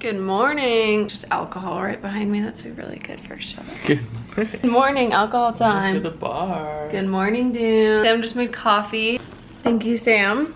Good morning. Just alcohol right behind me. That's a really good first shot. Good morning. Good morning, alcohol time. To the bar. Good morning, Dune. Sam just made coffee. Thank you, Sam.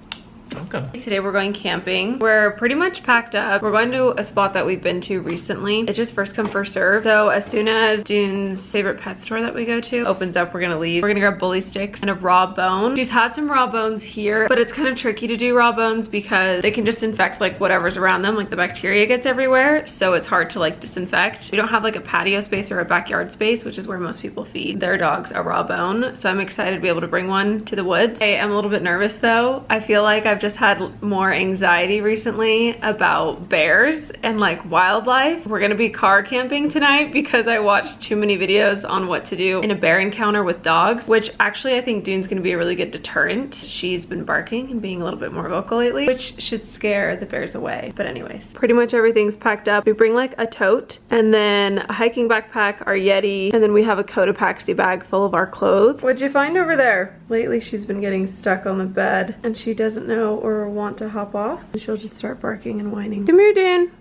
Welcome. Today we're going camping. We're pretty much packed up. We're going to a spot that we've been to recently. It's just first come, first serve. So as soon as Dune's favorite pet store that we go to opens up, we're gonna leave. We're gonna grab bully sticks and a raw bone. She's had some raw bones here, but it's kind of tricky to do raw bones because they can just infect like whatever's around them. Like the bacteria gets everywhere, so it's hard to like disinfect. We don't have like a patio space or a backyard space, which is where most people feed their dogs a raw bone. So I'm excited to be able to bring one to the woods. I am a little bit nervous though. I feel like I've just had more anxiety recently about bears and like wildlife. We're gonna be car camping tonight because I watched too many videos on what to do in a bear encounter with dogs, which actually I think Dune's gonna be a really good deterrent. She's been barking and being a little bit more vocal lately, which should scare the bears away. But anyways, pretty much everything's packed up. We bring like a tote and then a hiking backpack, our Yeti, and then we have a Cotopaxi bag full of our clothes. What'd you find over there? Lately she's been getting stuck on the bed and she doesn't know or want to hop off. She'll just start barking and whining. Come here, Dune.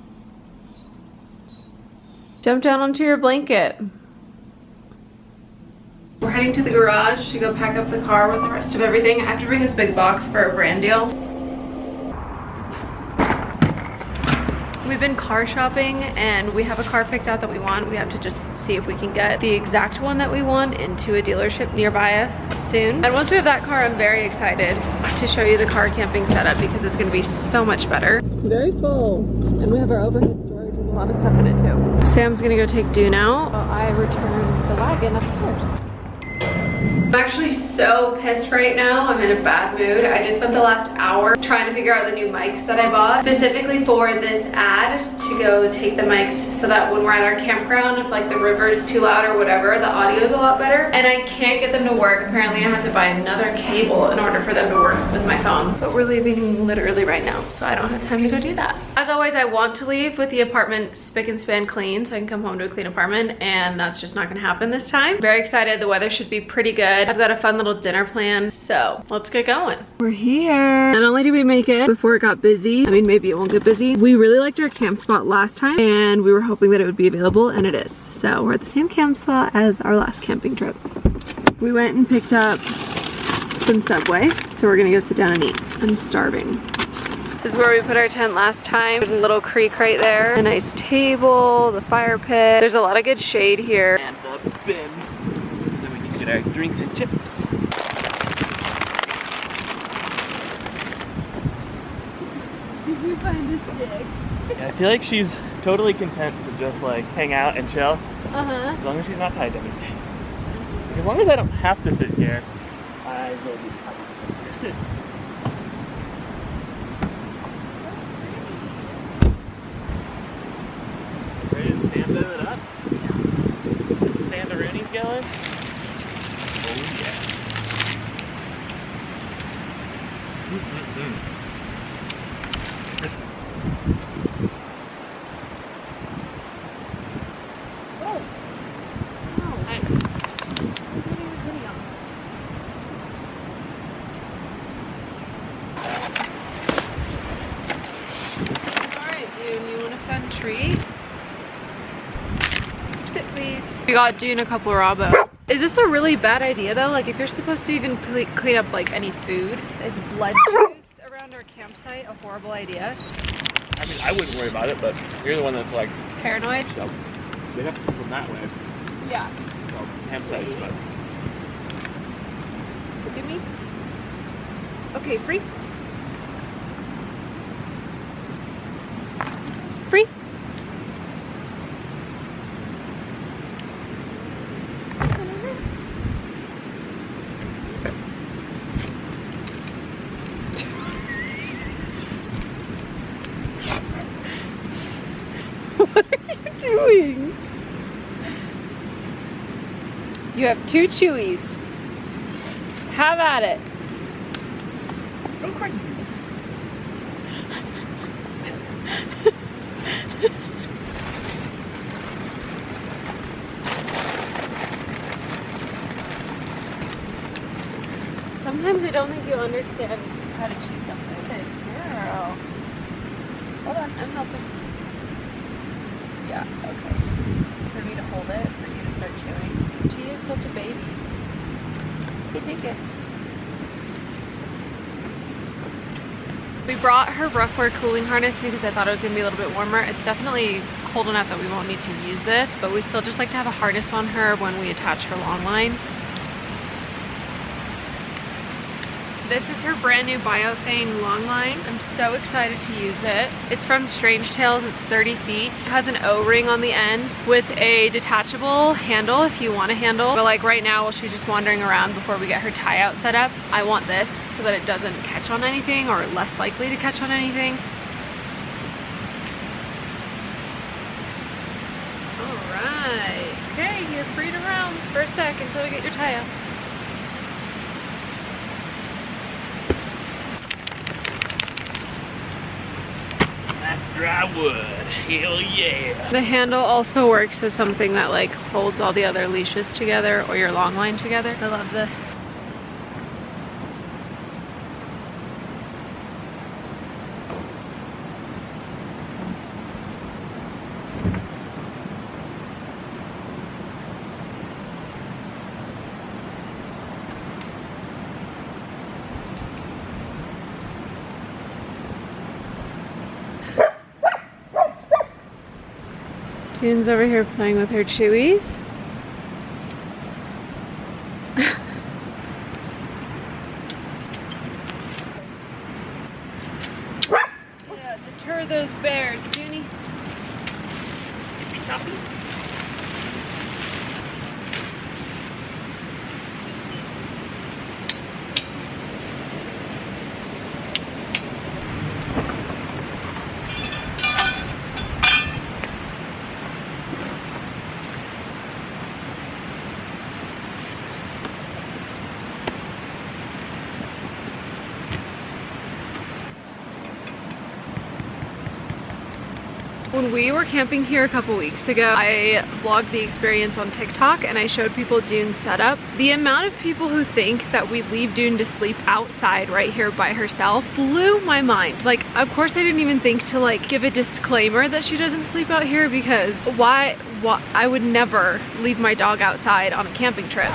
Jump down onto your blanket. We're heading to the garage to go pack up the car with the rest of everything. I have to bring this big box for a brand deal. We've been car shopping and we have a car picked out that we want. We have to just see if we can get the exact one that we want into a dealership nearby us soon. And once we have that car, I'm very excited to show you the car camping setup because it's gonna be so much better. Very full. And we have our overhead storage with a lot of stuff in it too. Sam's gonna go take Dune out while I return the wagon upstairs. I'm actually so pissed right now. I'm in a bad mood. I just spent the last hour trying to figure out the new mics that I bought specifically for this ad to go take the mics so that when we're at our campground, if like the river's too loud or whatever, the audio is a lot better. And I can't get them to work. Apparently I have to buy another cable in order for them to work with my phone. But we're leaving literally right now, so I don't have time to go do that. As always, I want to leave with the apartment spick and span clean so I can come home to a clean apartment, and that's just not gonna happen this time. Very excited. The weather should be pretty good. I've got a fun little dinner plan, so let's get going. We're here. Not only did we make it before it got busy, I mean maybe it won't get busy, we really liked our camp spot last time and we were hoping that it would be available, and it is. So we're at the same camp spot as our last camping trip. We went and picked up some Subway, so we're gonna go sit down and eat. I'm starving. This is where we put our tent last time. There's a little creek right there, a nice table, the fire pit. There's a lot of good shade here. And the bin. So we can get our drinks and chips. Did you find a stick? Yeah, I feel like she's totally content to just like hang out and chill. As long as she's not tied to anything. As long as I don't have to sit here, I will be happy to sit here. Ready to sand it up? Yeah. Some sandaroonies going? Oh yeah. Oh. No. Hey. Alright, Dune, you want a fun treat? Sit, please. We got Dune a couple raw bones. Is this a really bad idea though? Like if you're supposed to even clean up like any food, is blood juice around our campsite a horrible idea? I mean, I wouldn't worry about it, but you're the one that's like Paranoid? so they have to come from that way. Yeah. So campsites, but Look at me. Okay, free. Free. What are you doing? You have 2 chewies. Have at it. go crazy. Sometimes I don't think you understand how to chew something. Good girl. Hold on, I'm helping. Yeah, okay. For me to hold it, for you to start chewing. She is such a baby. I think it. We brought her Roughwear cooling harness because I thought it was gonna be a little bit warmer. It's definitely cold enough that we won't need to use this, but we still just like to have a harness on her when we attach her long line. This is her brand new Biothane long line. I'm so excited to use it. It's from Strange Tales. It's 30 feet. It has an O-ring on the end with a detachable handle if you want a handle. But like right now, while she's just wandering around before we get her tie out set up, I want this so that it doesn't catch on anything or less likely to catch on anything. All right. Okay, you're free to roam for a sec until we get your tie out. Dry wood, hell yeah. The handle also works as something that like holds all the other leashes together or your long line together. I love this. Dune's over here playing with her chewies. Yeah, deter those bears, Junie. Choppy. When we were camping here a couple weeks ago, I vlogged the experience on TikTok and I showed people Dune's setup. The amount of people who think that we leave Dune to sleep outside right here by herself blew my mind. Like, of course I didn't even think to like give a disclaimer that she doesn't sleep out here because why I would never leave my dog outside on a camping trip.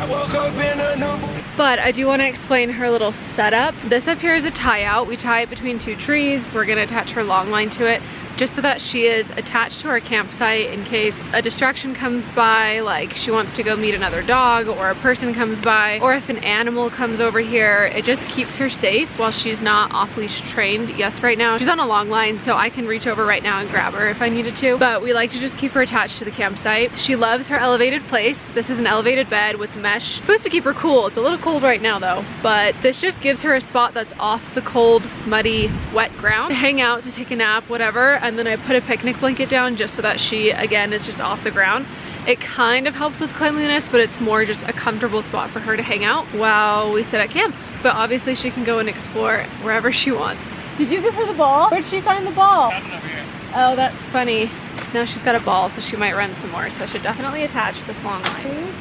But I do want to explain her little setup. This up here is a tie out. We tie it between two trees. We're gonna attach her long line to it just so that she is attached to our campsite in case a distraction comes by, like she wants to go meet another dog or a person comes by, or if an animal comes over here. It just keeps her safe while she's not off-leash trained. Yes, right now she's on a long line, so I can reach over right now and grab her if I needed to, but we like to just keep her attached to the campsite. She loves her elevated place. This is an elevated bed with mesh. Supposed to keep her cool. It's a little cold right now though, but this just gives her a spot that's off the cold, muddy, wet ground to hang out, to take a nap, whatever. And then I put a picnic blanket down just so that she, again, is just off the ground. It kind of helps with cleanliness, but it's more just a comfortable spot for her to hang out while we sit at camp. But obviously she can go and explore wherever she wants. Did you give her the ball? Where'd she find the ball? Over here. Oh, that's funny. Now she's got a ball, so she might run some more. So I should definitely attach this long line.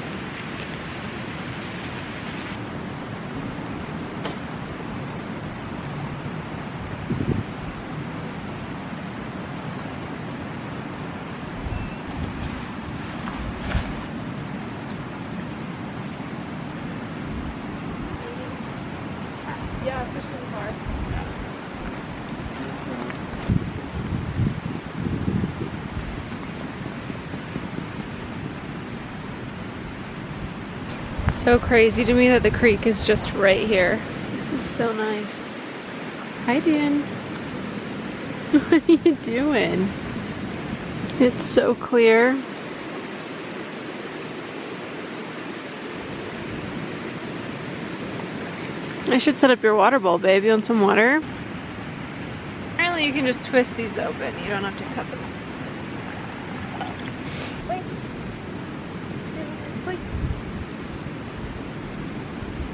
Yeah, especially in the car. So crazy to me that the creek is just right here. This is so nice. Hi, Dune. What are you doing? It's so clear. I should set up your water bowl, babe. You want some water? Apparently you can just twist these open. You don't have to cut them. Place. Place.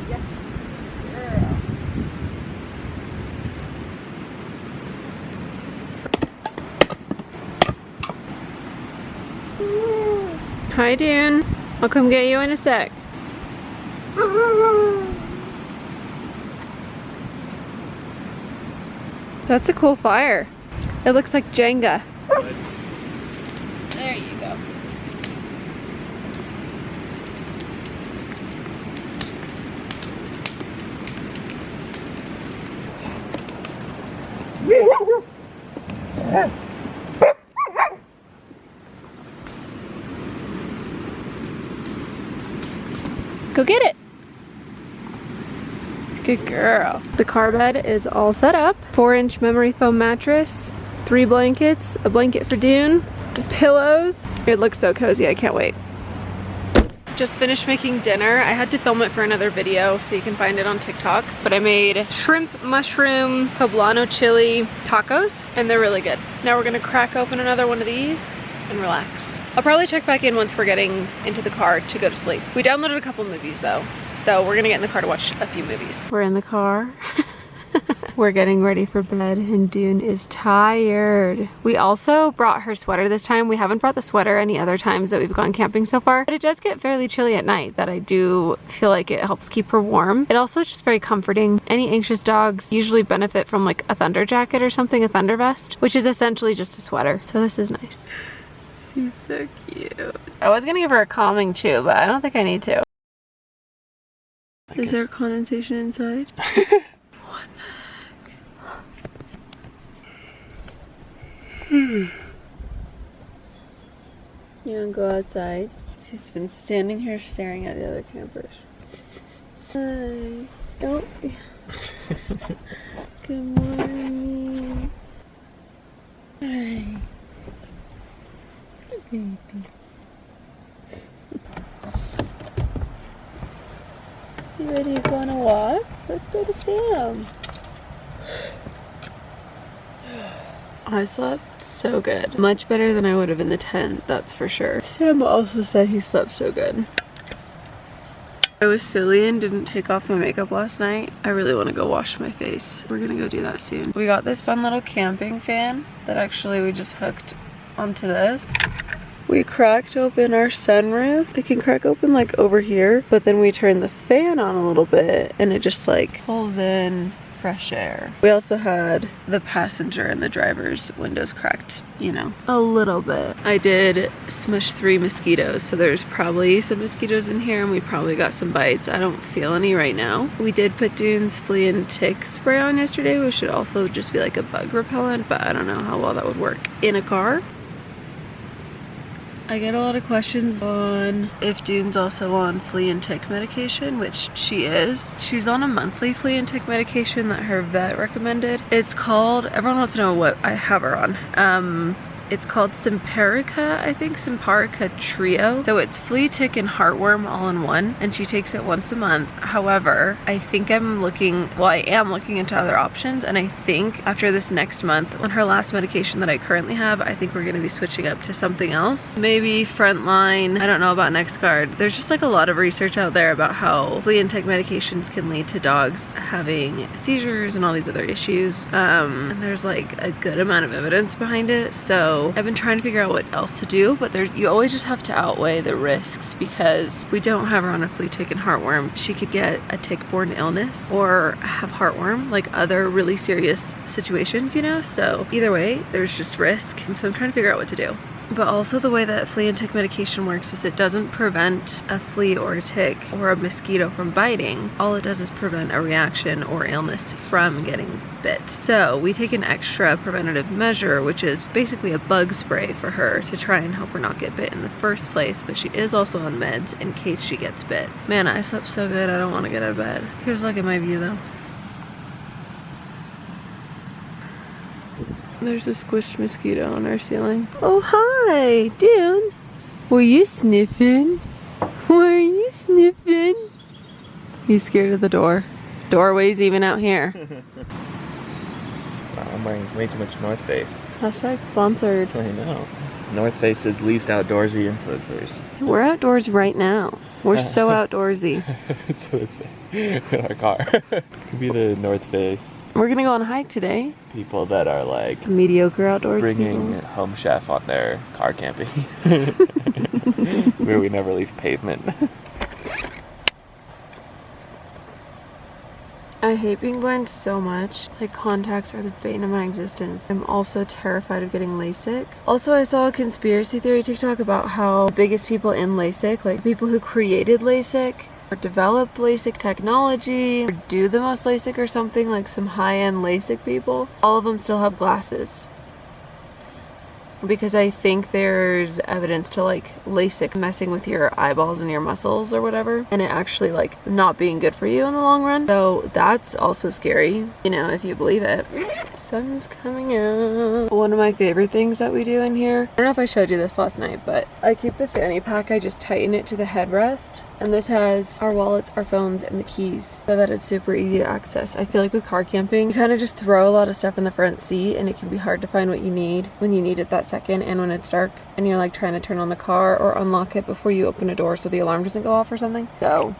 Yes. Girl. Hi, Dune. I'll come get you in a sec. That's a cool fire. It looks like Jenga. Wood. There up. Go get it. Good girl. The car bed is all set up. 4-inch memory foam mattress, 3 blankets, a blanket for Dune, pillows. It looks so cozy, I can't wait. Just finished making dinner. I had to film it for another video so you can find it on TikTok. But I made shrimp, mushroom, poblano chili tacos, and they're really good. Now we're gonna crack open another one of these and relax. I'll probably check back in once we're getting into the car to go to sleep. We downloaded a couple movies though, so we're gonna get in the car to watch a few movies. We're in the car. We're getting ready for bed and Dune is tired. We also brought her sweater this time. We haven't brought the sweater any other times that we've gone camping so far, but it does get fairly chilly at night that I do feel like it helps keep her warm. It also is just very comforting. Any anxious dogs usually benefit from like a thunder jacket or something, a thunder vest, which is essentially just a sweater. So this is nice. She's so cute. I was gonna give her a calming chew, but I don't think I need to. Is there condensation inside? What the heck? You wanna go outside? She's been standing here staring at the other campers. Hi. Oh. Good morning. Hi. Baby. You ready to go on a walk? Let's go to Sam. I slept so good. Much better than I would have in the tent, that's for sure. Sam also said he slept so good. I was silly and didn't take off my makeup last night. I really want to go wash my face. We're gonna go do that soon. We got this fun little camping fan that actually we just hooked onto this. We cracked open our sunroof. It can crack open like over here, but then we turn the fan on a little bit and it just like pulls in fresh air. We also had the passenger and the driver's windows cracked, you know, a little bit. I did smush 3 mosquitoes, so there's probably some mosquitoes in here and we probably got some bites. I don't feel any right now. We did put Dune's flea and tick spray on yesterday, which should also just be like a bug repellent, but I don't know how well that would work in a car. I get a lot of questions on if Dune's also on flea and tick medication, which she is. She's on a monthly flea and tick medication that her vet recommended. It's called, everyone wants to know what I have her on. It's called Simparica, I think, Simparica Trio. So it's flea, tick, and heartworm all in one, and she takes it once a month. However, I think I am looking into other options, and I think after this next month, on her last medication that I currently have, I think we're gonna be switching up to something else. Maybe Frontline, I don't know about NextGuard. There's just like a lot of research out there about how flea and tick medications can lead to dogs having seizures and all these other issues. And there's like a good amount of evidence behind it, so I've been trying to figure out what else to do, but you always just have to outweigh the risks because we don't have her on a flea, tick, and heartworm. She could get a tick-borne illness or have heartworm, like other really serious situations, you know? So either way, there's just risk. So I'm trying to figure out what to do. But also the way that flea and tick medication works is it doesn't prevent a flea or a tick or a mosquito from biting. All it does is prevent a reaction or illness from getting bit. So we take an extra preventative measure, which is basically a bug spray for her to try and help her not get bit in the first place, but she is also on meds in case she gets bit. Man, I slept so good, I don't want to get out of bed. Here's a look at my view though. There's a squished mosquito on our ceiling. Oh, hi, Dune. Were you sniffing? Were you sniffing? He's scared of the door. Doorway's even out here. Wow, I'm wearing way too much North Face. Hashtag sponsored. I know. North Face's least outdoorsy influencers. We're outdoors right now. We're so outdoorsy. That's what it's in our car. Could be the North Face. We're gonna go on a hike today. People that are like mediocre outdoors bringing people. Home Chef on their car camping. Where we never leave pavement. I hate being blind so much. Like, contacts are the bane of my existence. I'm also terrified of getting LASIK. Also, I saw a conspiracy theory TikTok about how the biggest people in LASIK, like people who created LASIK or developed LASIK technology or do the most LASIK or something, like some high-end LASIK people, all of them still have glasses. Because I think there's evidence to like LASIK messing with your eyeballs and your muscles or whatever, and it actually like not being good for you in the long run. So that's also scary, you know, if you believe it. Sun's coming out. One of my favorite things that we do in here, I don't know if I showed you this last night, but I keep the fanny pack, I just tighten it to the headrest. And this has our wallets, our phones, and the keys so that it's super easy to access. I feel like with car camping, you kind of just throw a lot of stuff in the front seat and it can be hard to find what you need when you need it that second and when it's dark and you're like trying to turn on the car or unlock it before you open a door so the alarm doesn't go off or something. So,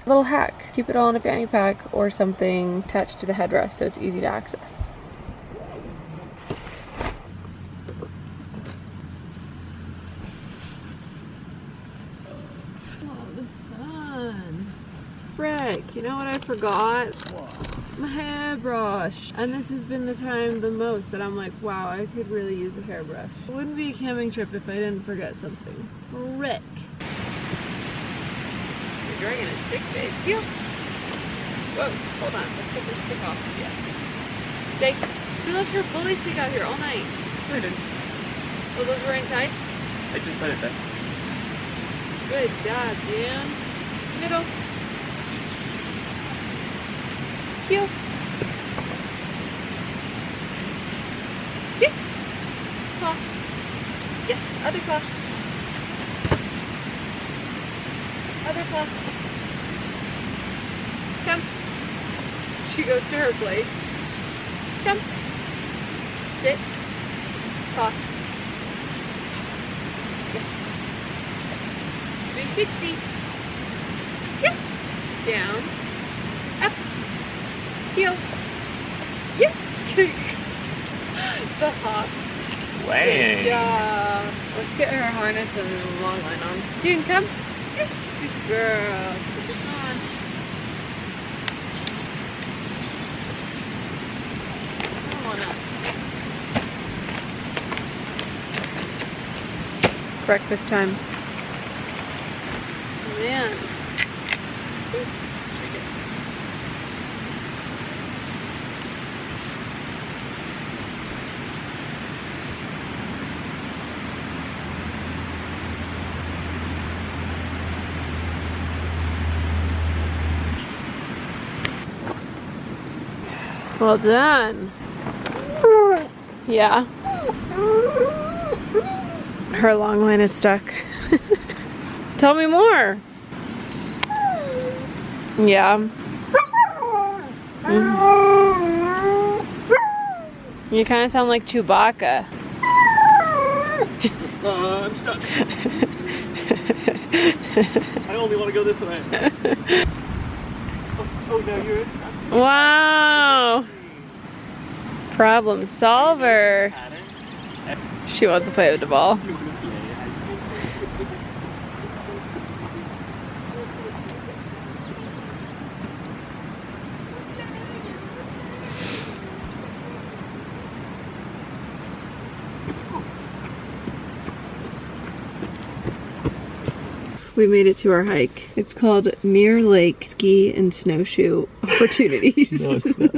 little hack. Keep it all in a fanny pack or something attached to the headrest so it's easy to access. Frick, you know what I forgot? What? My hairbrush. And this has been the time the most that I'm like, wow, I could really use a hairbrush. It wouldn't be a camping trip if I didn't forget something. Frick. You're dragging a stick, babe. Heel. Whoa, hold on. Let's get this stick off. Yeah. Stick. You left your bully stick out here all night. No, I didn't. Oh, those were inside? I just put it back. Good job, Jim. Middle. Heel. Yes. Claw. Yes. Other claw. Other claw. Come. She goes to her place. Come. Sit. Claw. Yes. 360. Yes. Down. Up. Heel. Yes. The hop. Swaying. Good job. Let's get her harness and long line on. Dune, come. Yes. Good girl. Let's put this on. Come on up. Breakfast time. Oh, man. Oops. Well done. Yeah. Her long line is stuck. Tell me more. Yeah. You kind of sound like Chewbacca. I'm stuck. I only want to go this way. Oh no, you're in. Wow. Problem solver. She wants to play with the ball. We made it to our hike. It's called Mirror Lake Ski and Snowshoe Opportunities. No, it's not.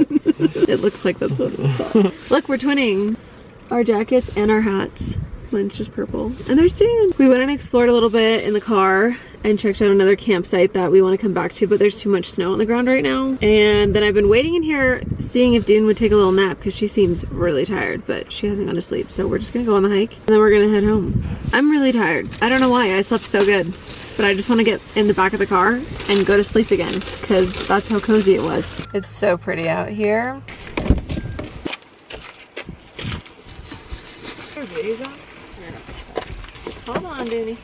It looks like that's what it's called. Look, we're twinning our jackets and our hats. Mine's just purple. And there's Dune. We went and explored a little bit in the car and checked out another campsite that we want to come back to, but there's too much snow on the ground right now. And then I've been waiting in here seeing if Dune would take a little nap because she seems really tired, but she hasn't gone to sleep. So we're just gonna go on the hike and then we're gonna head home. I'm really tired. I don't know why. I slept so good. But I just want to get in the back of the car and go to sleep again because that's how cozy it was. It's so pretty out here. Hold on, Danny.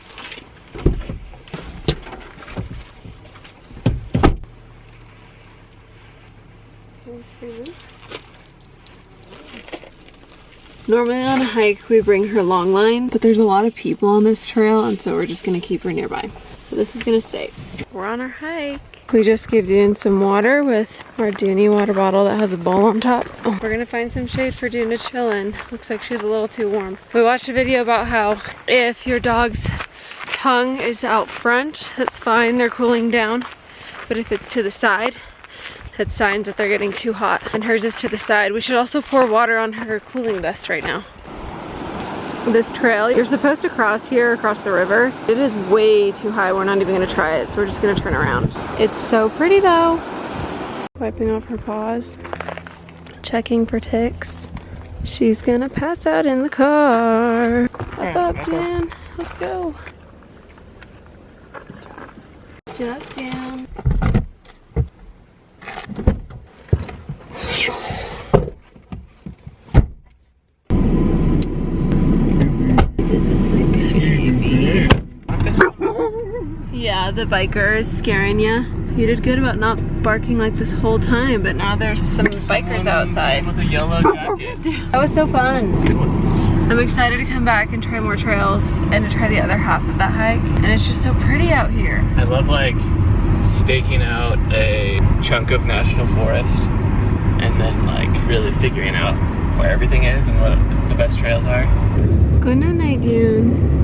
Normally on a hike we bring her long line, but there's a lot of people on this trail and so we're just gonna keep her nearby. So this is gonna stay. We're on our hike. We just gave Dune some water with our Dooney water bottle that has a bowl on top. Oh, we're gonna find some shade for Dune to chill in. Looks like she's a little too warm. We watched a video about how if your dog's tongue is out front, that's fine, they're cooling down. But if it's to the side, that's signs that they're getting too hot. And hers is to the side. We should also pour water on her cooling vest right now. This trail, you're supposed to cross here across the river. It is way too high. We're not even gonna try it, so we're just gonna turn around. It's so pretty though. Wiping off her paws, checking for ticks. She's gonna pass out in the car. Up, Dan. Let's go. Jump down. This is like baby. Yeah, the biker is scaring you. You did good about not barking like this whole time, but now there's some bikers outside. With a yellow jacket. That was so fun. It's a good one. I'm excited to come back and try more trails and to try the other half of that hike. And it's just so pretty out here. I love like staking out a chunk of national forest and then like really figuring out where everything is and what the best trails are. Good night, Dune.